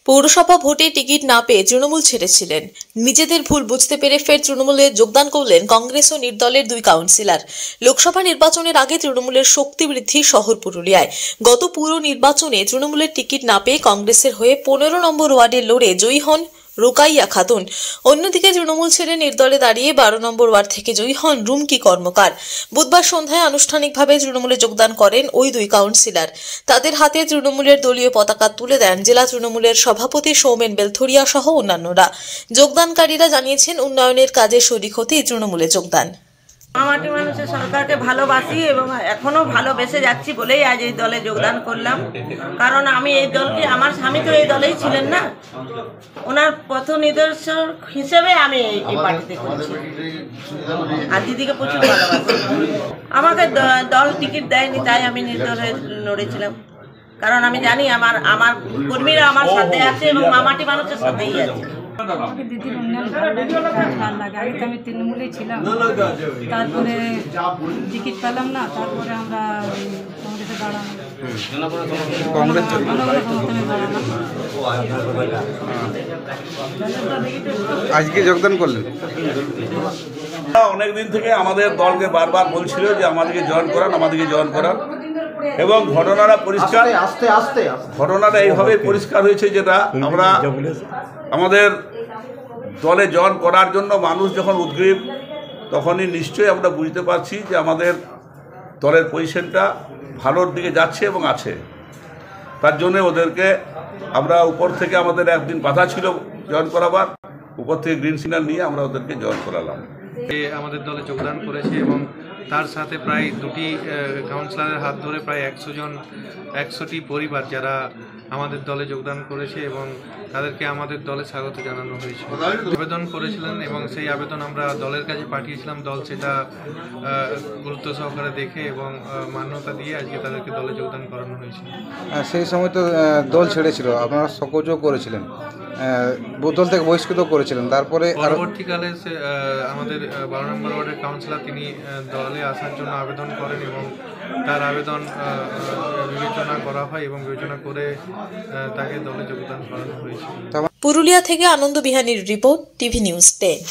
পৌরসভা ভোটে টিকিট না পেয়ে তৃণমূল ছেড়েছিলেন। নিজেদের ভুল বুঝতে পেরে ফের তৃণমূলে যোগদান করলেন কংগ্রেস ও নির্দলের দুই কাউন্সিলর। লোকসভা নির্বাচনের আগে তৃণমূলের শক্তি বৃদ্ধি শহর পুরুলিয়ায়। গত পুর নির্বাচনে তৃণমূলের টিকিট না পেয়ে কংগ্রেসের হয়ে 15 নম্বর ওয়ার্ডে লড়ে জয়ী হন রোকাইয়া খাতুন। অন্যদিকে তৃণমূল ছেড়ে নির্দলে দাঁড়িয়ে 12 নম্বর ওয়ার্ড থেকে জয়ী হন রুমকি কর্মকার। বুধবার সন্ধ্যায় আনুষ্ঠানিকভাবে তৃণমূলে যোগদান করেন ওই দুই কাউন্সিলর। তাদের হাতে তৃণমূলের দলীয় পতাকা তুলে দেন জেলা তৃণমূলের সভাপতি সৌমেন বেলথরিয়া সহ অন্যান্যরা। যোগদানকারীরা জানিয়েছেন উন্নয়নের কাজে শরিক হতেই তৃণমূলে যোগদান। মামাটি মানুষের সরকারকে ভালোবাসি এবং এখনো ভালোবেসে যাচ্ছি বলেই আজ এই দলে যোগদান করলাম। কারণ আমি এই দলকে, আমার স্বামী তো এই দলেই ছিলেন না, ওনার পথ নিদর্শক হিসেবে আমি এই পার্টিতে করছি। আর দিদিকে প্রচুর ভালোবাসি। আমাকে দল টিকিট দেয়নি, তাই আমি নির্দলে লড়েছিলাম। কারণ আমি জানি আমার কর্মীরা আমার সাথে আছে এবং মামাটি মানুষের সাথেই আছে। আমাকে দিদির উন্নয়ন ভালো লাগে। আগে তো আমি তৃণমূলেই ছিলাম, তারপরে টিকিট পেলাম না, তারপরে আমরা কংগ্রেসে দাঁড়ানো। আজকে যোগদান করলেন? অনেকদিন থেকে আমাদের দলকে বারবার বলছিল যে আমাদেরকে জয়েন করান। এবং ঘটনাটা পরিষ্কার, ঘটনাটা এইভাবে পরিষ্কার হয়েছে যেটা আমরা আমাদের দলে জয়েন করার জন্য মানুষ যখন উদ্গ্রীব, তখনই নিশ্চয়ই আমরা বুঝতে পারছি যে আমাদের দলের পজিশনটা ভালোর দিকে যাচ্ছে এবং আছে। তার জন্য ওদেরকে আমরা উপর থেকে, আমাদের একদিন বাধা ছিল জয়েন করাবার, উপর থেকে গ্রিন সিগন্যাল নিয়ে আমরা ওদেরকে জয়েন করালাম। আমাদের দলে যোগদান করেছে এবং তার সাথে প্রায় দুটি কাউন্সিলরের হাত ধরে প্রায় 100টি পরিবার যারা আমাদের দলে যোগদান করেছে এবং তাদেরকে আমাদের দলে স্বাগত জানানো হয়েছে। আবেদন করেছিলেন এবং সেই আবেদন আমরা দলের কাছে পাঠিয়েছিলাম। দল সেটা গুরুত্ব সহকারে দেখে এবং মান্যতা দিয়ে আজকে তাদেরকে দলে যোগদান করানো হয়েছে। সেই সময় তো দল ছেড়েছিল, আপনারা সকোচও করেছিলেন, দল থেকে বহিষ্কৃত করেছিলেন। তারপরে পরবর্তীকালে আমাদের 12 নম্বর ওয়ার্ডের কাউন্সিলর তিনি দলে আসার জন্য আবেদন করেন এবং তার আবেদন বিবেচনা করা হয় এবং বিবেচনা করে তাকে দলে যোগদান করানো হয়েছে। পুরুলিয়া থেকে আনন্দ বিহানির রিপোর্ট, টিভি নিউজ 10।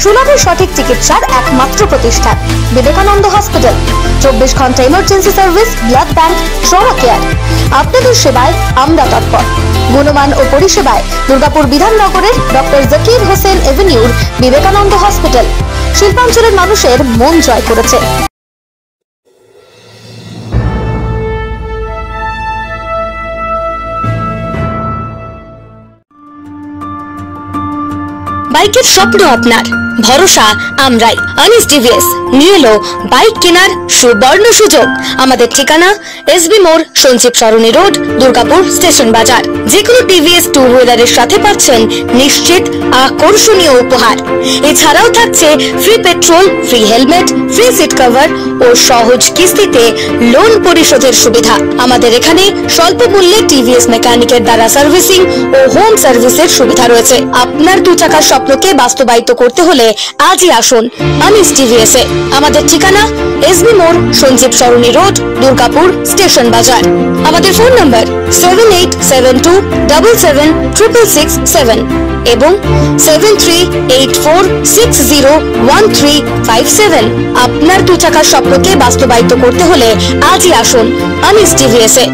সুলভে সঠিক চিকিৎসার একমাত্র প্রতিষ্ঠান বিবেকানন্দ হসপিটাল। 24 ঘন্টা emergency service, blood bank, trauma care. আপনাদের সেবায় আমরা তৎপর। গুণমান ও পরিষেবায় দুর্গাপুর বিধাননগরের ডক্টর জাকির হোসেন এভিনিউর বিবেকানন্দ হসপিটাল শিল্পাঞ্চলের মানুষের মন জয় করেছে। বাইকের স্বপ্ন আপনার, ভরসা আমরাই। আনিস টিভিএস নিয়ে এলো বাইক কেনার সুবর্ণ সুযোগ। আমাদের ঠিকানা এসবি মোড়, সঞ্জীব সরণি রোড, দুর্গাপুর স্টেশন বাজার। যেকোনো টিভিএস 2 হুইলারের সাথে পাচ্ছেন নিশ্চিত আকর্ষণীয় উপহার। এছাড়াও থাকছে free petrol, free helmet, free seat cover ও সহজ কিস্তিতে লোন পরিশোধের সুবিধা। আমাদের এখানে স্বল্প মূল্যে টিভিএস মেকানিকের দ্বারা সার্ভিসিং ও হোম সার্ভিসের সুবিধা রয়েছে। আপনার 2 চাকার স্বপ্নকে বাস্তবায়িত করতে হলে আজই আসুন আনিস টিভিএস এ। আমাদের ঠিকানা এসবি মোড়, সঞ্জীব সরণি রোড, দুর্গাপুর স্টেশন বাজার। আমাদের ফোন নম্বর 7872776667 এবং 7384601357। আপনার 2 চাকার স্বপ্নকে বাস্তবায়িত করতে হলে আজই আসুন আনিস টিভিএস এ।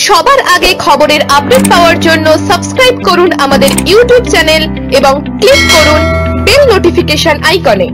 সবার আগে খবরের আপডেট পাওয়ার জন্য সাবস্ক্রাইব করুন আমাদের ইউটিউব চ্যানেল এবং ক্লিক করুন বেল নোটিফিকেশন আইকনে।